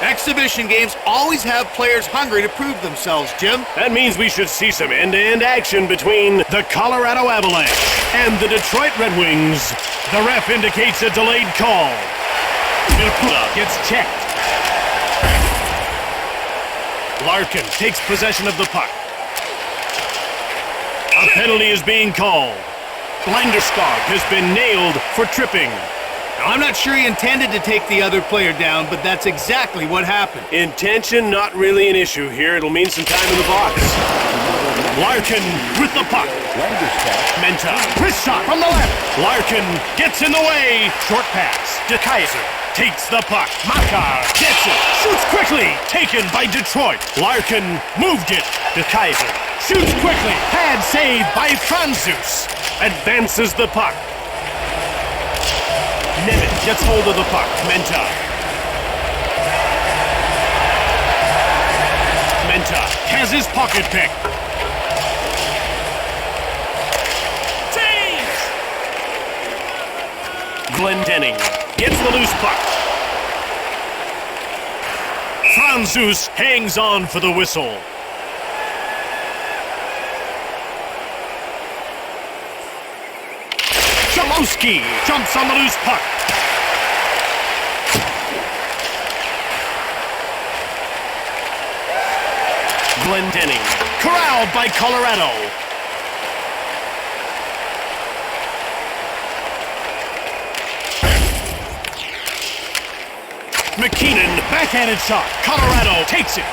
Exhibition games always have players hungry to prove themselves, Jim. That means we should see some end-to-end action between the Colorado Avalanche and the Detroit Red Wings. The ref indicates a delayed call. Gets checked. Larkin takes possession of the puck. A penalty is being called. Blinderskog has been nailed for tripping. Now, I'm not sure he intended to take the other player down, but that's exactly what happened. Intention, not really an issue here. It'll mean some time in the box. Larkin with the puck. Menta, wrist shot from the left. Larkin gets in the way. Short pass. De Kaiser takes the puck. Makar gets it. Shoots quickly. Taken by Detroit. Larkin moved it. De Kaiser shoots quickly. Pad saved by Franzus. Advances the puck. Nemeth gets hold of the puck. Menta. Menta has his pocket pick. Glendening gets the loose puck. Franzus hangs on for the whistle. Chalowski jumps on the loose puck. Glendening corralled by Colorado. McKinnon, backhanded shot. Colorado takes it.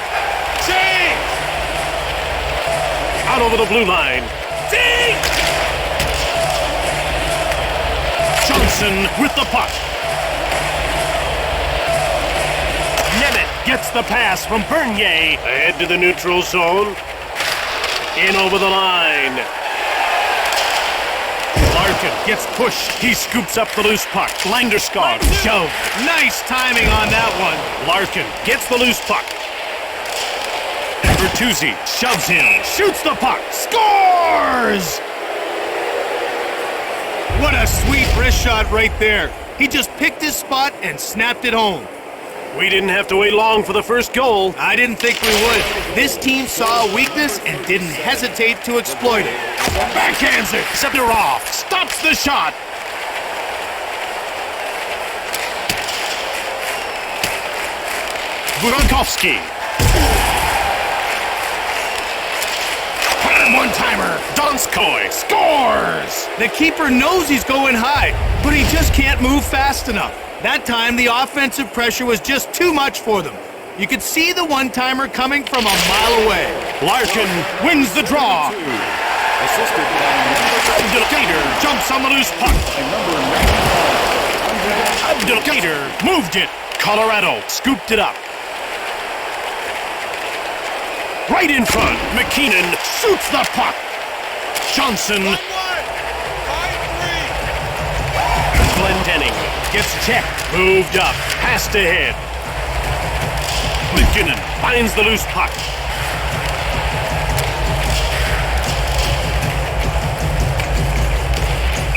Save! Out over the blue line. Ding! Johnson with the puck. Nemeth gets the pass from Bernier. Ahead to the neutral zone. In over the line. Larkin gets pushed. He scoops up the loose puck. Blinderskog shoved. Nice timing on that one. Larkin gets the loose puck. Bertuzzi shoves him. Shoots the puck. Scores! What a sweet wrist shot right there. He just picked his spot and snapped it home. We didn't have to wait long for the first goal. I didn't think we would. This team saw a weakness and didn't hesitate to exploit it. Backhands it. Sephiroth stops the shot. Burakovsky. One-timer. Donskoy scores! The keeper knows he's going high, but he just can't move fast enough. That time, the offensive pressure was just too much for them. You could see the one-timer coming from a mile away. Larkin wins the draw. Abdelkader jumps on the loose puck. Abdelkader moved it. Colorado scooped it up. Right in front, McKinnon shoots the puck. Johnson. Glendening gets checked. Moved up. Passed ahead. McKinnon finds the loose puck.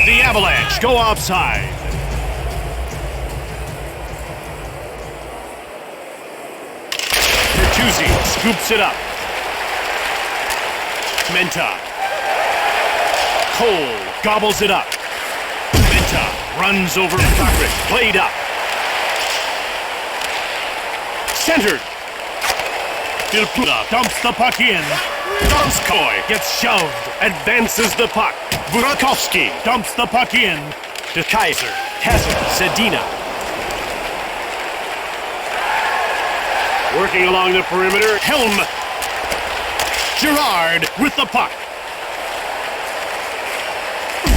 The Avalanche go offside. Bertuzzi scoops it up. Menta. Cole gobbles it up. Menta runs over Patrick. Played up. Centered. Dilpuda dumps the puck in. Donskoy gets shoved. Advances the puck. Burakovsky dumps the puck in. De Kaiser has it. Sedina. Working along the perimeter. Helm. Girard with the puck.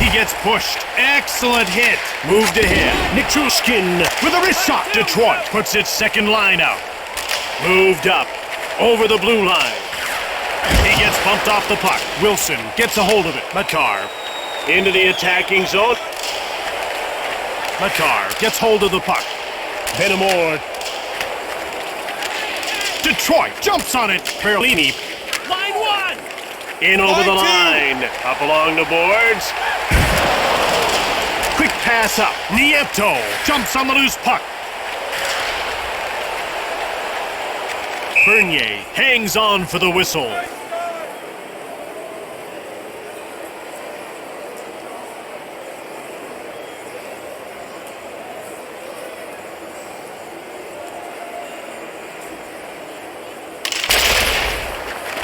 He gets pushed. Excellent hit. Moved ahead. Nichushkin with a wrist shot. Detroit puts its second line out. Moved up. Over the blue line. He gets bumped off the puck. Wilson gets a hold of it. Makar into the attacking zone. Makar gets hold of the puck. Benamor. Detroit jumps on it. Perlini. Line one. In over the line. Up along the boards. Quick pass up. Nieto jumps on the loose puck. Bernier hangs on for the whistle.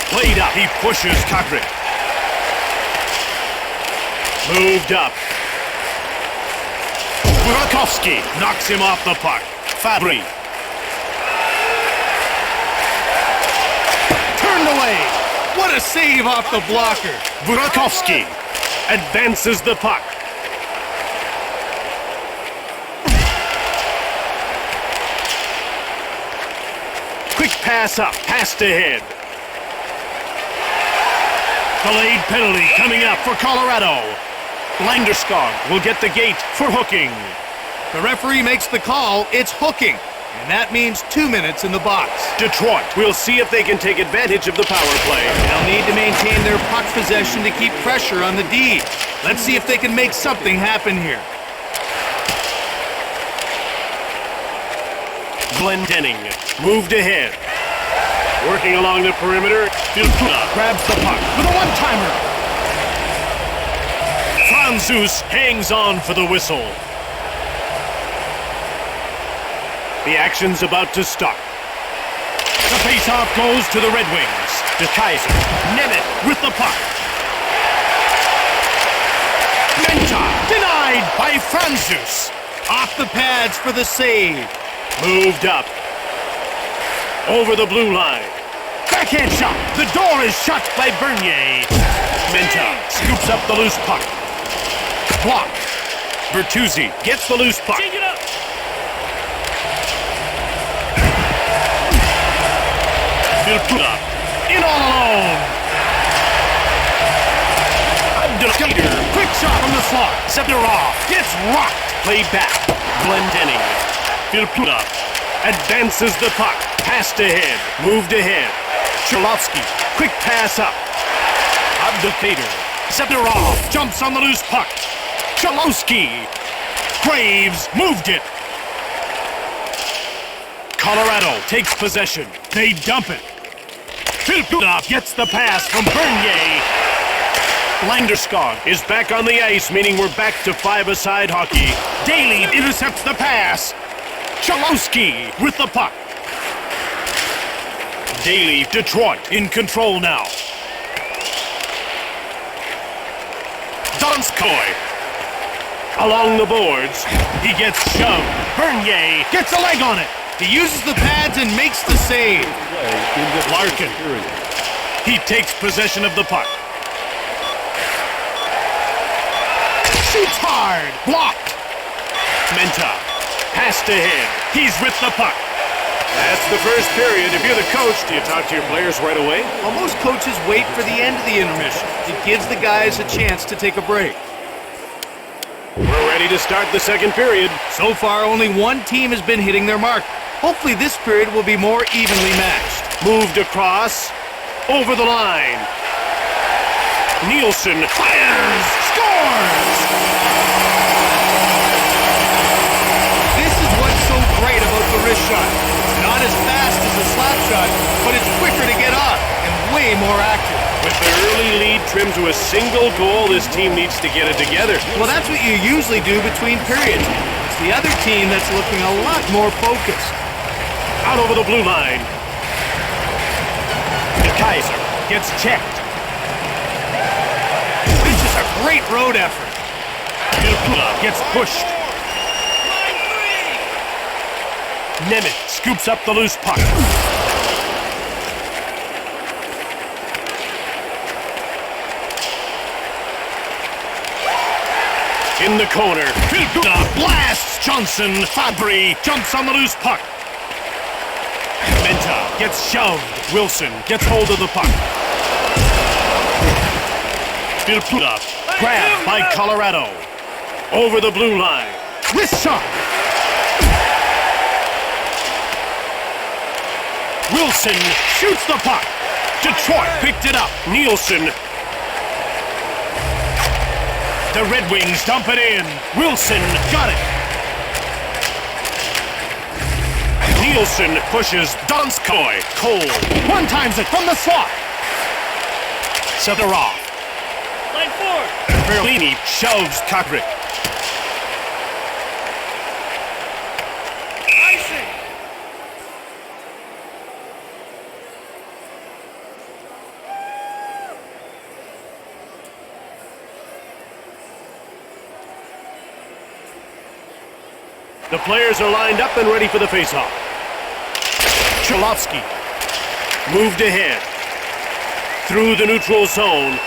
Played up. He pushes Kadri. Moved up. Burakovsky knocks him off the puck. Fabry. Turned away. What a save off the blocker. Burakovsky advances the puck. Quick pass up. Pass ahead. Delayed penalty coming up for Colorado. Landeskog will get the gate for hooking. The referee makes the call. It's hooking. And that means 2 minutes in the box. Detroit will see if they can take advantage of the power play. They'll need to maintain their puck possession to keep pressure on the D. Let's see if they can make something happen here. Glendening moved ahead. Working along the perimeter, Filpula grabs the puck with a one-timer. Franzus hangs on for the whistle. The action's about to start. The face-off goes to the Red Wings. De Kaiser, Nemeth with the puck. Menta denied by Franzus. Off the pads for the save. Moved up. Over the blue line. Backhand shot. The door is shut by Bernier. Menta scoops up the loose puck. Blocked. Bertuzzi gets the loose puck. Take it up. Filpula in all alone. Abdelkader. Quick shot from the slot. Zebderov gets rocked. Played back. Glendening. Filpula advances the puck. Passed ahead. Moved ahead. Cholowski. Quick pass up. Abdelkader. Zebderov jumps on the loose puck. Cholowski. Graves moved it. Colorado takes possession. They dump it. Filpula gets the pass from Bernier. Landeskog is back on the ice, meaning we're back to five-a-side hockey. Daly intercepts the pass. Cholowski with the puck. Daly, Detroit in control now. Donskoy along the boards. He gets shoved. Bernier gets a leg on it. He uses the pads and makes the save. Larkin. He takes possession of the puck. Shoots hard. Blocked. Menta. Passed ahead. He's with the puck. That's the first period. If you're the coach, do you talk to your players right away? Well, most coaches wait for the end of the intermission. It gives the guys a chance to take a break. We're ready to start the second period. So far, only one team has been hitting their mark. Hopefully this period will be more evenly matched. Moved across. Over the line. Nielsen fires. Scores! This is what's so great about the wrist shot. It's not as fast as the slap shot, but it's quicker to get off and way more accurate. With the early lead trimmed to a single goal, this team needs to get it together. Well, that's what you usually do between periods. It's the other team that's looking a lot more focused. Out over the blue line. De Kaiser gets checked. This is a great road effort. Filpula gets pushed. Nemeth scoops up the loose puck. In the corner, Filpula blasts Johnson. Fabry jumps on the loose puck. Menta gets shoved. Wilson gets hold of the puck. Filpula grabbed by Colorado. Over the blue line. Wrist shot. Wilson shoots the puck. Detroit picked it up. Nielsen. The Red Wings dump it in. Wilson got it. Nielsen pushes Donskoy. Cole one times it from the slot. Sotherov. Line 4. Berlini shoves Kakrik. Icing. The players are lined up and ready for the faceoff. Cholowski moved ahead. Through the neutral zone.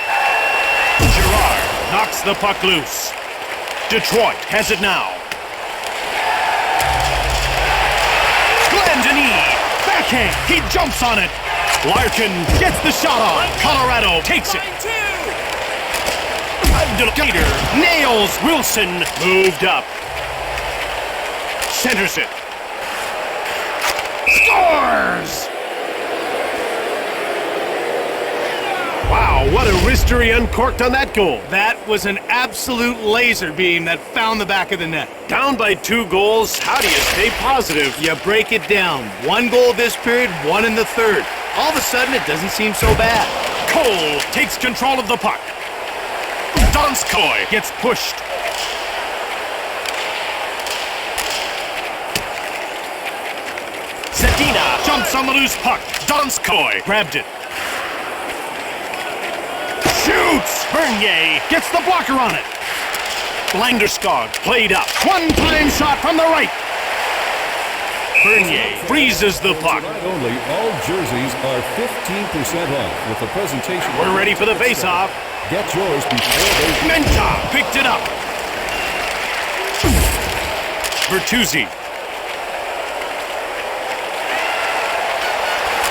Girard knocks the puck loose. Detroit has it now. Denis, backhand, he jumps on it. Larkin gets the shot on. Colorado takes it. Gator nails Wilson. Moved up. Centers it. Scores! Wow, what a wrister he uncorked on that goal. That was an absolute laser beam that found the back of the net. Down by 2 goals, how do you stay positive? You break it down. 1 goal this period, 1 in the third. All of a sudden, it doesn't seem so bad. Cole takes control of the puck. Donskoy gets pushed. Sedina jumps on the loose puck. Donskoy grabbed it. Shoots! Bernier gets the blocker on it. Landerskog played up. One-time shot from the right. Bernier freezes the puck. Tonight only, all jerseys are 15% off with the presentation. We're ready for the face-off. Get yours before they... Menta picked it up. Bertuzzi.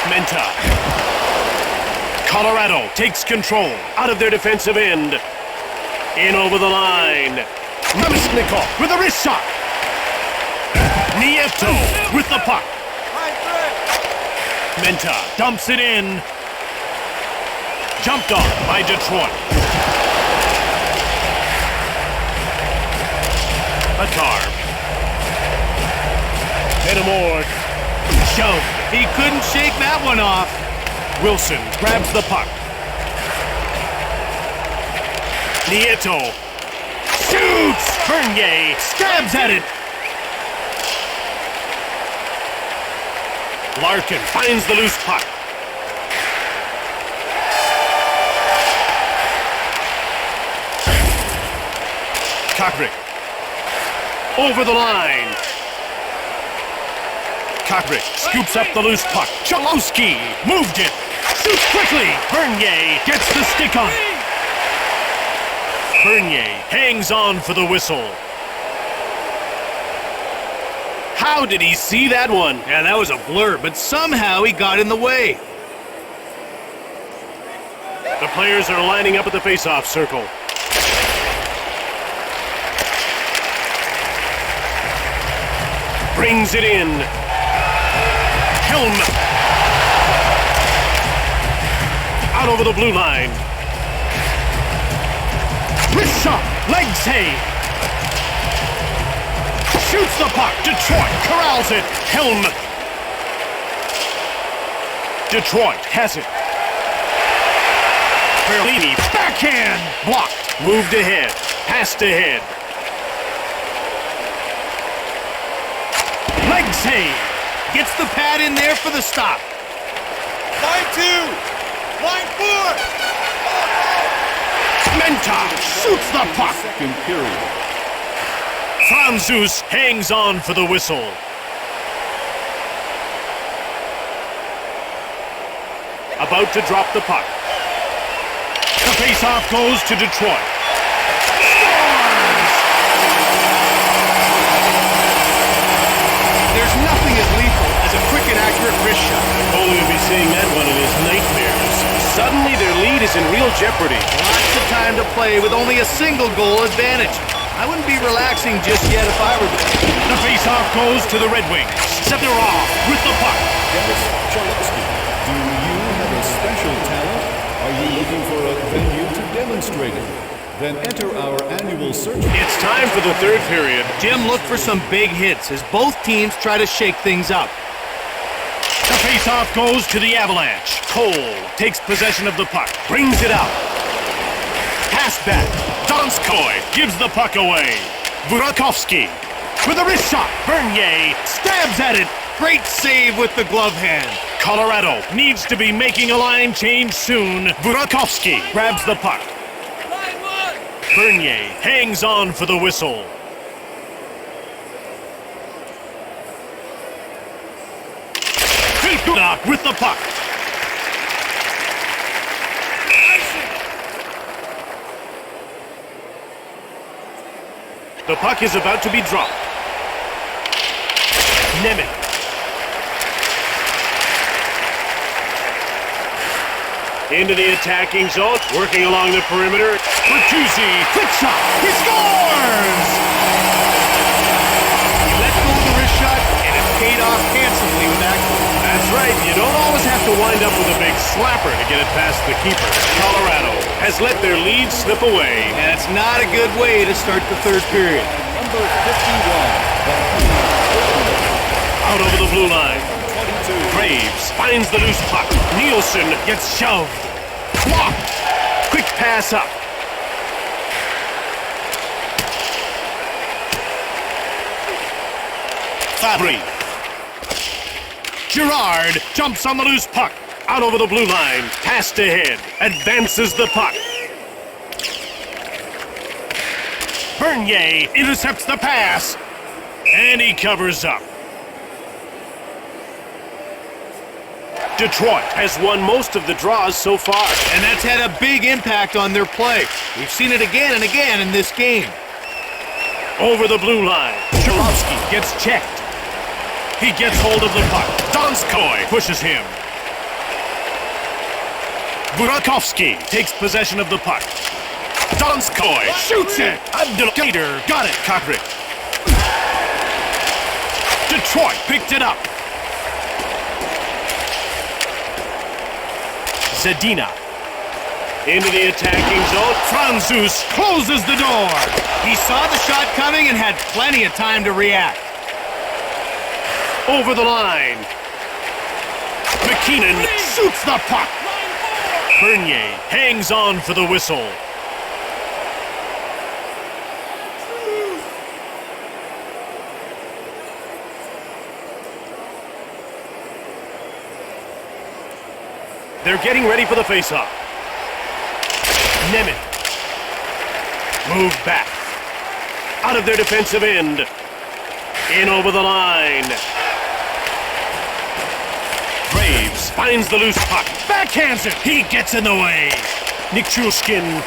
Menta. Colorado takes control out of their defensive end. In over the line. Namestnikov with a wrist shot. Nieto with the puck. Menta dumps it in. Jumped on by Detroit. Atar. Benamor. Shove. He couldn't shake that one off. Wilson grabs the puck. Nieto shoots! Bernier stabs at it! Larkin finds the loose puck. Kakrik over the line. Kakrik scoops up the loose puck. Cholowski moved it. Shoots quickly. Bernier gets the stick on it. Bernier hangs on for the whistle. How did he see that one? Yeah, that was a blur, but somehow he got in the way. The players are lining up at the face-off circle. Brings it in. Helm. Out over the blue line. Wrist shot. Leg save. Shoots the puck. Detroit corrals it. Helm. Detroit has it. Berlini. Backhand. Blocked. Moved ahead. Passed ahead. Leg save. Gets the pad in there for the stop. Line 2. Line 4. Menta shoots the puck. Second period. Franzus hangs on for the whistle. About to drop the puck. The face-off goes to Detroit. Scores! There's nothing as lethal as a quick and accurate wrist shot. Goalie will be seeing that one in his nightmares. Suddenly their lead is in real jeopardy. Lots of time to play with only a single goal advantage. I wouldn't be relaxing just yet if I were there. The face-off goes to the Red Wings. Sotherov with the puck. Dennis Cholowski, do you have a special talent? Are you looking for a venue to demonstrate it? Then enter our annual search. It's time for the third period. Jim looked for some big hits as both teams try to shake things up. The face-off goes to the Avalanche. Cole takes possession of the puck, brings it out. Pass back. Donskoy gives the puck away. Burakovsky with a wrist shot. Bernier Stabs at it. Great save with the glove hand. Colorado needs to be making a line change soon. Burakovsky grabs the puck. Bernier hangs on for the whistle. Knock with the puck. The puck is about to be dropped. Nemeth. Into the attacking zone, working along the perimeter. Bertuzzi, quick shot, he scores! He let go of the wrist shot, and it paid off handsomely with that goal. That's right, you don't always have to wind up with a big slapper to get it past the keeper. Colorado has let their lead slip away. And it's not a good way to start the third period. Number 51, Out over the blue line. Graves finds the loose puck. Nielsen gets shoved. Blocked. Quick pass up. Fabry. Girard jumps on the loose puck. Out over the blue line. Passed ahead. Advances the puck. Bernier intercepts the pass. And he covers up. Detroit has won most of the draws so far. And that's had a big impact on their play. We've seen it again and again in this game. Over the blue line. Sharowski gets checked. He gets hold of the puck. Donskoy pushes him. Burakovsky takes possession of the puck. Donskoy shoots it. Abdelkader got it. Cockrick. Detroit picked it up. Zadina. Into the attacking zone. Franzus closes the door. He saw the shot coming and had plenty of time to react. Over the line. McKinnon shoots the puck. Bernier hangs on for the whistle. They're getting ready for the faceoff. Nemeth. Moved back. Out of their defensive end. In over the line. Graves finds the loose puck. Backhands it. He gets in the way. Nichushkin.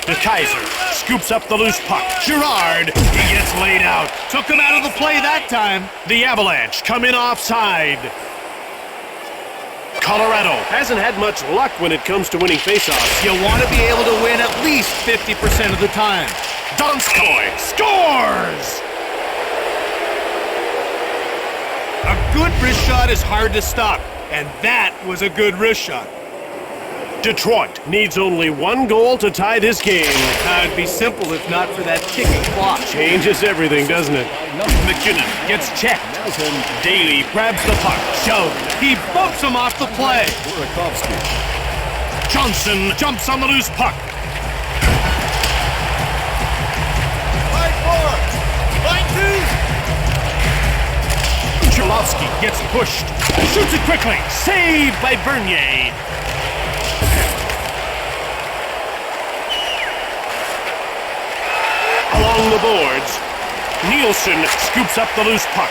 De Kaiser scoops up the loose puck. Girard, he gets laid out. Took him out of the play that time. The Avalanche come in offside. Colorado hasn't had much luck when it comes to winning faceoffs. You want to be able to win at least 50% of the time. Donskoy scores! A good wrist shot is hard to stop, and that was a good wrist shot. Detroit needs only one goal to tie this game. It'd be simple if not for that ticking clock. Changes everything, doesn't it? McKinnon gets checked. Daly grabs the puck. Shoved. He bumps him off the play. Burakovsky. Johnson jumps on the loose puck. Line 4. Line 2. Cholowski gets pushed. Shoots it quickly. Saved by Bernier. Along the boards, Nielsen scoops up the loose puck.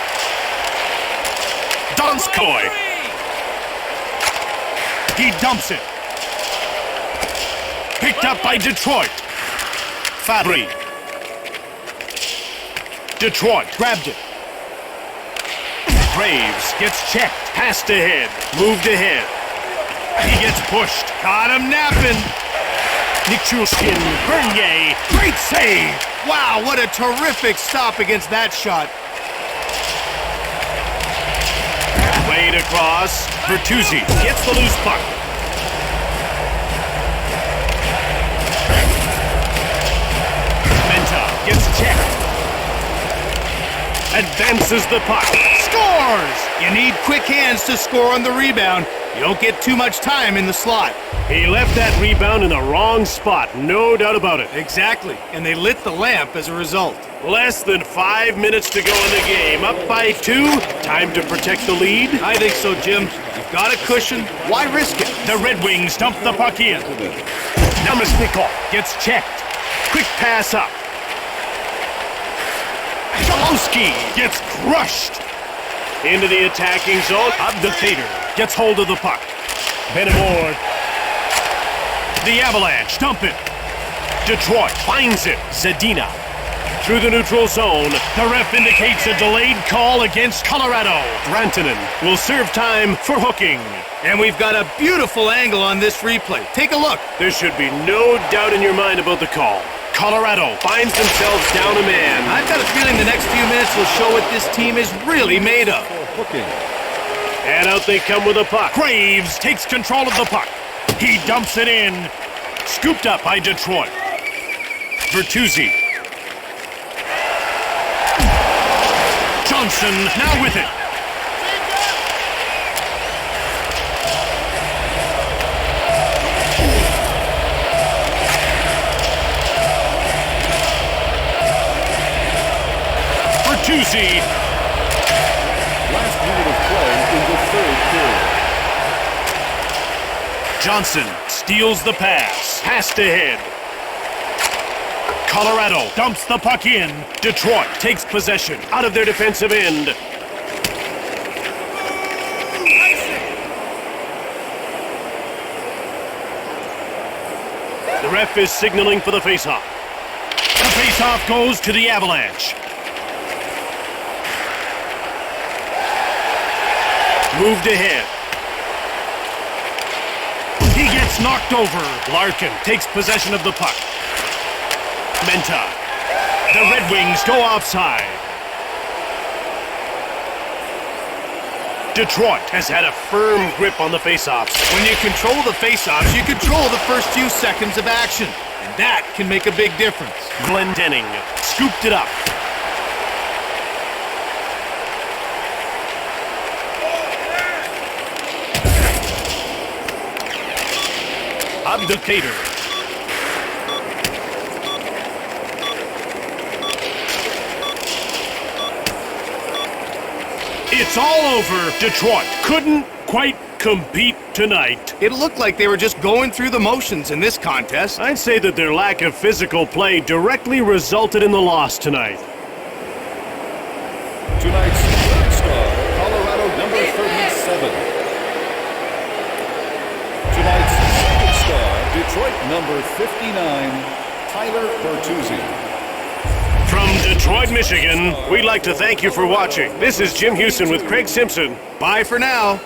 Donskoy. He dumps it. Picked up by Detroit. Fabry. Detroit grabbed it. Graves gets checked. Passed ahead. Moved ahead. He gets pushed. Got him napping. Nichushkin. Bernier. Great save. Wow, what a terrific stop against that shot. Played across. Bertuzzi gets the loose puck. Menta gets checked. advances the puck. Scores! You need quick hands to score on the rebound. You don't get too much time in the slot. He left that rebound in the wrong spot, no doubt about it. Exactly, and they lit the lamp as a result. Less than 5 minutes to go in the game. Up by 2. Time to protect the lead. I think so, Jim. You've got a cushion. Why risk it? The Red Wings dump the puck in. Namestnikov gets checked. Quick pass up. Chalowski gets crushed. Into the attacking zone. Abdicator gets hold of the puck. Benamor. The Avalanche dump it. Detroit finds it. Zadina. Through the neutral zone. The ref indicates a delayed call against Colorado. Rantanen will serve time for hooking. And we've got a beautiful angle on this replay. Take a look. There should be no doubt in your mind about the call. Colorado finds themselves down a man. I've got a feeling the next few minutes will show what this team is really made of. Hooking. And out they come with the puck. Graves takes control of the puck. He dumps it in. Scooped up by Detroit. Bertuzzi. Johnson now with it. Bertuzzi. Last minute of play in the third period. Johnson steals the pass. Passed ahead. Colorado dumps the puck in. Detroit takes possession out of their defensive end. The ref is signaling for the faceoff. The faceoff goes to the Avalanche. Moved ahead. He gets knocked over. Larkin takes possession of the puck. Menta. The Red Wings go offside. Detroit has had a firm grip on the faceoffs. When you control the faceoffs, you control the first few seconds of action. And that can make a big difference. Glendening scooped it up. Abdicator. It's all over. Detroit couldn't quite compete tonight. It looked like they were just going through the motions in this contest. I'd say that their lack of physical play directly resulted in the loss tonight. Tonight's third star, Colorado number 37. Tonight's second star, Detroit number 59, Tyler Bertuzzi. From Detroit, Michigan, we'd like to thank you for watching. This is Jim Houston with Craig Simpson. Bye for now.